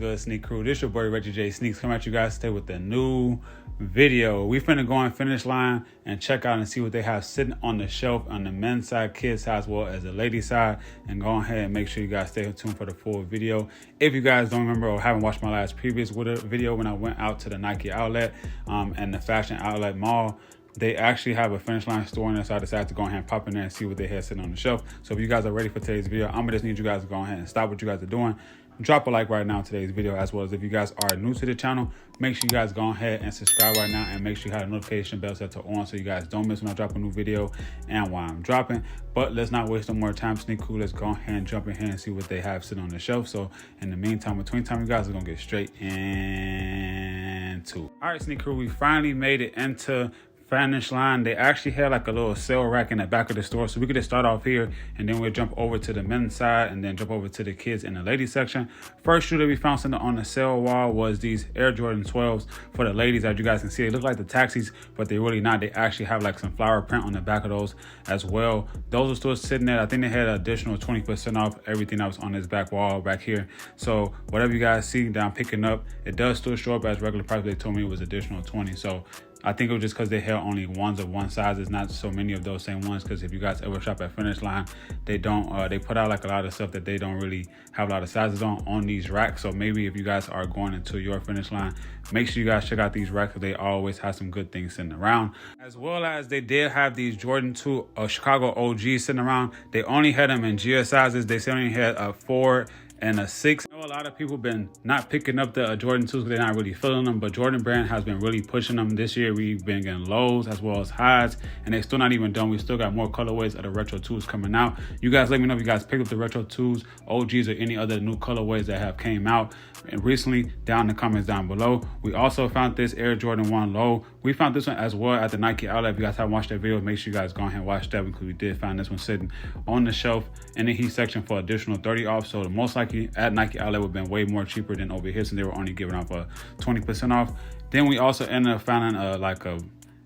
good, Sneak Crew? This your boy Reggiejaysneakz coming at you guys today with a new video. We finna go on Finishline and check out and see what they have sitting on the shelf on the men's side, kids side, as well as the ladies side. And go ahead and make sure you guys stay tuned for the full video. If you guys don't remember or haven't watched my last previous video when I went out to the Nike outlet and the fashion outlet mall, they actually have a Finishline store in there, so I decided to go ahead and pop in there and see what they had sitting on the shelf. So if you guys are ready for today's video, I'm gonna just need you guys to go ahead and stop what you guys are doing. Drop a like right now on today's video, as well as if you guys are new to the channel, make sure you guys go ahead and subscribe right now and make sure you have the notification bell set to on so you guys don't miss when I drop a new video and while I'm dropping. But let's not waste no more time, Sneak Crew. Let's go ahead and jump in here and see what they have sitting on the shelf. So in the meantime, between time, you guys are gonna get straight into. All right, Sneak Crew, we finally made it into Finishline. They actually had like a little sale rack in the back of the store, so we could just start off here and then we'll jump over to the men's side and then jump over to the kids in the ladies section. First shoe that we found something on the sale wall was these Air Jordan 12s for the ladies. As you guys can see, they look like the taxis, but they're really not. They actually have like some flower print on the back of those as well. Those are still sitting there. I think they had an additional 20% off everything that was on this back wall back here. So whatever you guys see that I'm picking up, it does still show up as regular price, but they told me it was additional 20. So I think it was just because they had only ones of one size. It's not so many of those same ones, because if you guys ever shop at Finishline, they don't they put out like a lot of stuff that they don't really have a lot of sizes on these racks. So maybe if you guys are going into your Finishline, make sure you guys check out these racks, because they always have some good things sitting around. As well as they did have these Jordan 2 Chicago OGs sitting around. They only had them in GS sizes. They only had a 4 and a 6. I know a lot of people been not picking up the Jordan 2s because they're not really feeling them, but Jordan brand has been really pushing them this year. We've been getting lows as well as highs, and they're still not even done. We still got more colorways of the retro 2s coming out. You guys let me know if you guys picked up the retro 2s, OGs, or any other new colorways that have came out and recently down in the comments down below. We also found this Air Jordan 1 low. We found this one as well at the Nike outlet. If you guys haven't watched that video, make sure you guys go ahead and watch that, because we did find this one sitting on the shelf in the heat section for additional 30 off. So the most likely at Nike outlet would have been way more cheaper than over here, since they were only giving off a 20% off. Then we also ended up finding like a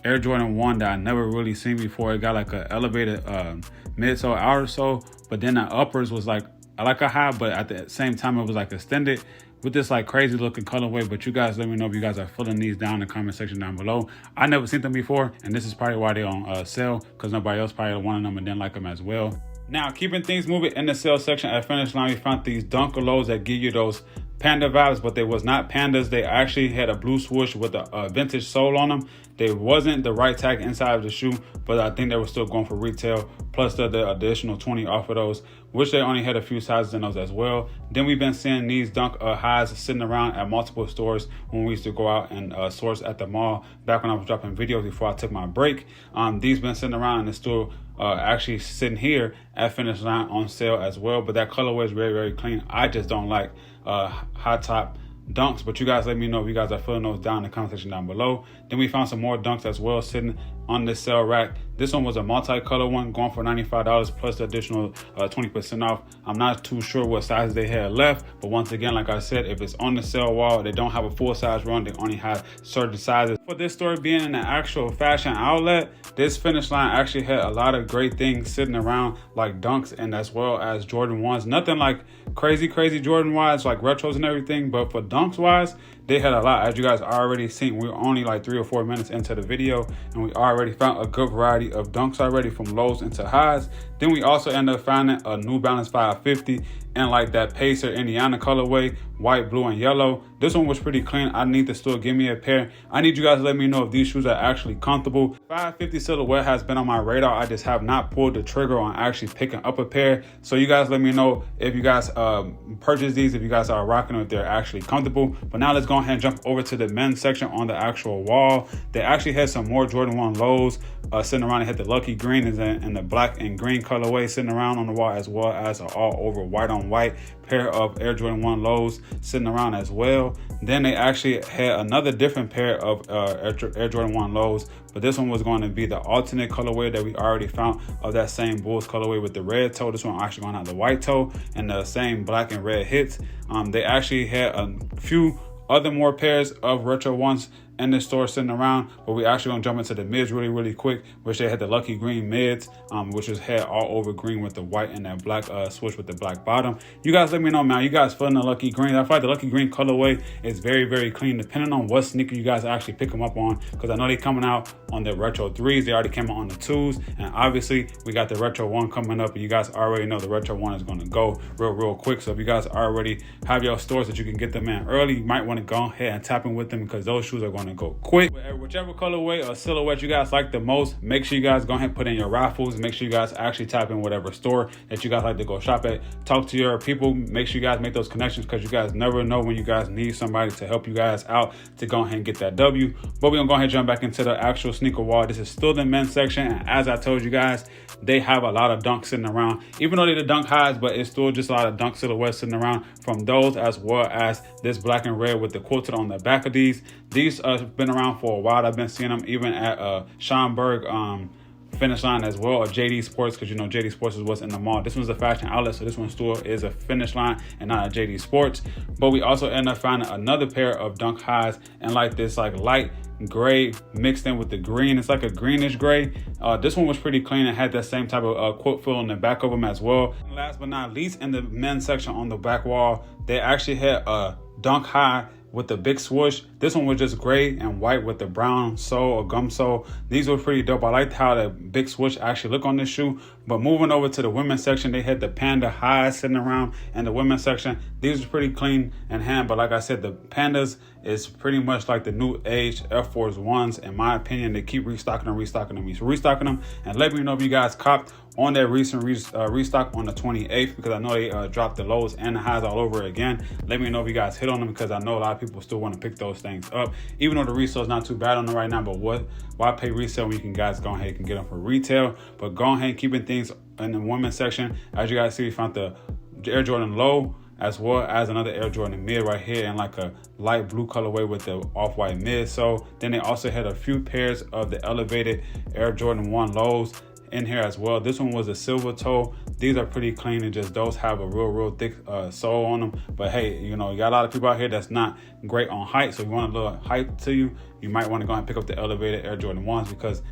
Air Jordan 1 that I never really seen before. It got like a elevated midsole, outer sole, but then the uppers was like a high, but at the same time it was like extended with this like crazy looking colorway. But you guys let me know if you guys are filling these down in the comment section down below. I never seen them before, and this is probably why they're on sale, because nobody else probably wanted them and didn't like them as well. Now, keeping things moving in the sale section at Finishline, we found these Dunker lows that give you those Panda vibes, but they was not Pandas. They actually had a blue swoosh with a vintage sole on them. They wasn't the right tag inside of the shoe, but I think they were still going for retail, plus the additional 20 off of those, which they only had a few sizes in those as well. Then we've been seeing these Dunk highs sitting around at multiple stores when we used to go out and source at the mall back when I was dropping videos before I took my break. These been sitting around in the store, actually sitting here at Finishline on sale as well, but that colorway is very, very clean. I just don't like high top Dunks, but you guys let me know if you guys are filling those down in the comment section down below. Then we found some more Dunks as well sitting on this sale rack. This one was a multicolor one, going for $95 plus the additional 20% off. I'm not too sure what sizes they had left, but once again, like I said, if it's on the sale wall, they don't have a full size run. They only have certain sizes. For this store being in an actual fashion outlet, this Finishline actually had a lot of great things sitting around, like Dunks and as well as Jordan 1s. Nothing like crazy Jordan wise, like retros and everything, but for Dunks wise, they had a lot. As you guys already seen, we were only like 3 or 4 minutes into the video, and we already found a good variety of Dunks already, from lows into highs. Then we also ended up finding a New Balance 550 and like that Pacer Indiana colorway, white, blue, and yellow. This one was pretty clean. I need to still give me a pair. I need you guys to let me know if these shoes are actually comfortable. 550 silhouette has been on my radar. I just have not pulled the trigger on actually picking up a pair. So you guys let me know if you guys purchase these, if you guys are rocking them, if they're actually comfortable. But now let's go ahead and jump over to the men's section on the actual wall. They actually had some more Jordan 1 lows sitting around. They had the Lucky Green and the black and green colorway sitting around on the wall, as well as an all over white on white pair of Air Jordan 1 lows sitting around as well. Then they actually had another different pair of Air Jordan 1 lows, but this one was going to be the alternate colorway that we already found of that same Bulls colorway with the red toe. This one actually going to have the white toe and the same black and red hits. They actually had a few other more pairs of retro ones in the store sitting around, but we actually gonna jump into the mids really quick, which they had the lucky green mids, which was had all over green with the white and that black swoosh with the black bottom. You guys let me know, man. You guys feeling the lucky green? I feel like the lucky green colorway is very clean, depending on what sneaker you guys actually pick them up on, because I know they coming out on the retro 3s. They already came out on the 2s, and obviously we got the retro 1 coming up, and you guys already know the retro 1 is going to go real quick. So if you guys already have your stores that you can get them in early, you might want to go ahead and tap in with them, because those shoes are going to go quick. Whichever colorway or silhouette you guys like the most, make sure you guys go ahead and put in your raffles. Make sure you guys actually tap in whatever store that you guys like to go shop at. Talk to your people. Make sure you guys make those connections, because you guys never know when you guys need somebody to help you guys out to go ahead and get that W. But we're gonna go ahead and jump back into the actual sneaker wall. This is still the men's section, and as I told you guys, they have a lot of dunks sitting around, even though they're the dunk highs, but it's still just a lot of dunk silhouettes sitting around from those, as well as this black and red with the quilted on the back of these. These have been around for a while. I've been seeing them even at Schomburg, Finishline as well, or JD Sports, because you know JD Sports is what's in the mall. This one's a fashion outlet, so this one's store is a Finishline and not a JD Sports. But we also end up finding another pair of dunk highs and like this like light gray mixed in with the green. It's like a greenish gray. This one was pretty clean and had that same type of quilt fill on the back of them as well. And last but not least, in the men's section on the back wall, they actually had a dunk high with the big swoosh. This one was just gray and white with the brown sole or gum sole. These were pretty dope. I liked how the big swoosh actually looked on this shoe. But moving over to the women's section, they had the Panda highs sitting around in the women's section. These are pretty clean and hand, but like I said, the Pandas is pretty much like the new age Air Force Ones. In my opinion, they keep restocking them. And let me know if you guys copped on that recent restock on the 28th, because I know they dropped the lows and the highs all over again. Let me know if you guys hit on them, because I know a lot of people still want to pick those things up, even though the resale is not too bad on them right now. But why pay resale when you can guys go ahead and get them for retail? But go ahead and keeping things in the women's section. As you guys see, we found the Air Jordan low, as well as another Air Jordan mid right here in like a light blue colorway with the off-white mid. So then they also had a few pairs of the elevated Air Jordan 1 lows in here as well. This one was a silver toe. These are pretty clean, and just those have a real thick sole on them. But hey, you know, you got a lot of people out here that's not great on height, so if you want a little height to you, you might want to go and pick up the elevated Air Jordan 1s, because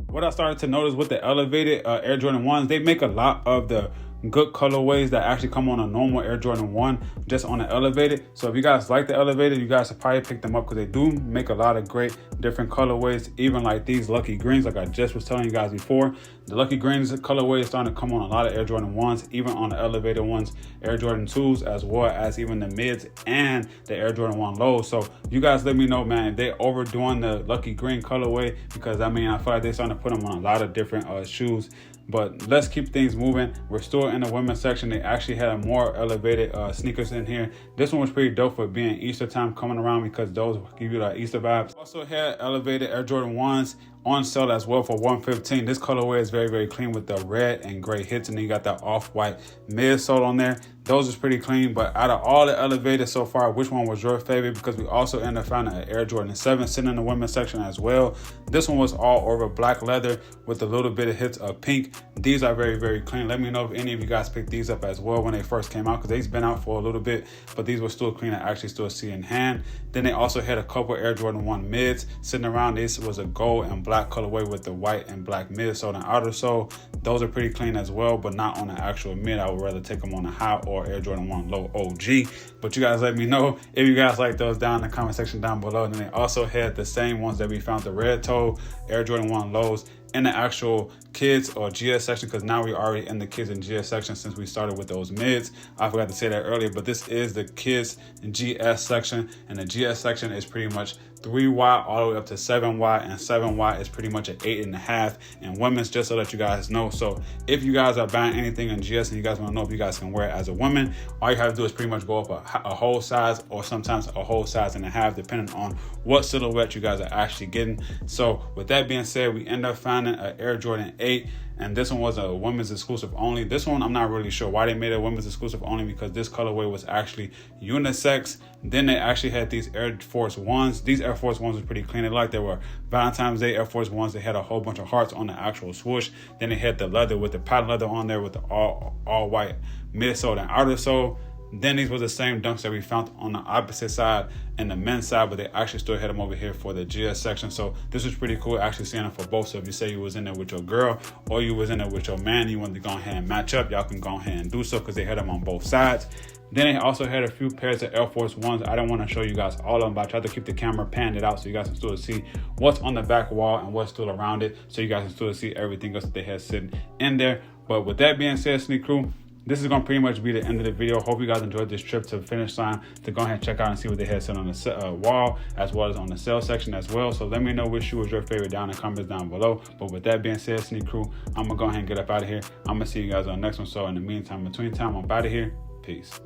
what I started to notice with the elevated Air Jordan 1s, they make a lot of the good colorways that actually come on a normal Air Jordan 1 just on the elevated. So if you guys like the elevated, you guys should probably pick them up, because they do make a lot of great different colorways, even like these lucky greens, like I just was telling you guys before. The lucky greens colorway is starting to come on a lot of Air Jordan 1s, even on the elevated ones, Air Jordan 2s, as well as even the mids and the Air Jordan 1 lows. So you guys let me know, man, if they're overdoing the lucky green colorway, because I mean, I feel like they're starting to put them on a lot of different shoes. But let's keep things moving. We're still in the women's section. They actually had a more elevated sneakers in here. This one was pretty dope for being Easter time coming around, because those give you the Easter vibes. Also had elevated Air Jordan 1s on sale as well for $115. This colorway is very clean with the red and gray hits, and then you got that off-white midsole on there. Those is pretty clean. But out of all the elevated so far, which one was your favorite? Because we also ended up finding an Air Jordan 7 sitting in the women's section as well. This one was all over black leather with a little bit of hits of pink. These are very clean. Let me know if any of you guys picked these up as well when they first came out, because they've been out for a little bit, but these were still clean. I actually still see in hand. Then they also had a couple Air Jordan 1 mids sitting around. This was a gold and black colorway with the white and black midsole and outer sole. Those are pretty clean as well, but not on the actual mid. I would rather take them on a high or Air Jordan 1 low OG. But you guys let me know if you guys like those down in the comment section down below. And then they also had the same ones that we found, the red toe Air Jordan 1 lows, in the actual kids or GS section, because now we're already in the kids and GS section since we started with those mids. I forgot to say that earlier, but this is the kids and GS section, and the GS section is pretty much 3Y all the way up to 7Y, and 7Y is pretty much an 8.5 in women's, just so that you guys know. So if you guys are buying anything in GS and you guys want to know if you guys can wear it as a woman, all you have to do is pretty much go up a whole size, or sometimes a whole size and a half, depending on what silhouette you guys are actually getting. So with that being said, we end up finding an Air Jordan 8, and this one was a women's exclusive only. This one, I'm not really sure why they made it women's exclusive only, because this colorway was actually unisex. Then they actually had these Air Force Ones. These Air Force Ones were pretty clean. They were Valentine's Day Air Force Ones. They had a whole bunch of hearts on the actual swoosh. Then they had the leather with the pattern leather on there with the all white midsole and outer sole. Then these were the same dunks that we found on the opposite side and the men's side, but they actually still had them over here for the GS section. So this was pretty cool, actually seeing them for both. So if you say you was in there with your girl or you was in there with your man, you wanted to go ahead and match up, y'all can go ahead and do so because they had them on both sides. Then they also had a few pairs of Air Force Ones. I don't want to show you guys all of them, but I tried to keep the camera panned out so you guys can still see what's on the back wall and what's still around it, so you guys can still see everything else that they had sitting in there. But with that being said, Sneak Crew, this is going to pretty much be the end of the video. Hope you guys enjoyed this trip to Finishline to go ahead and check out and see what they had set on the wall as well as on the sale section as well. So let me know which shoe was your favorite down in the comments down below. But with that being said, Sneak Crew, I'm going to go ahead and get up out of here. I'm going to see you guys on the next one. So in the meantime, between time, I'm out of here. Peace.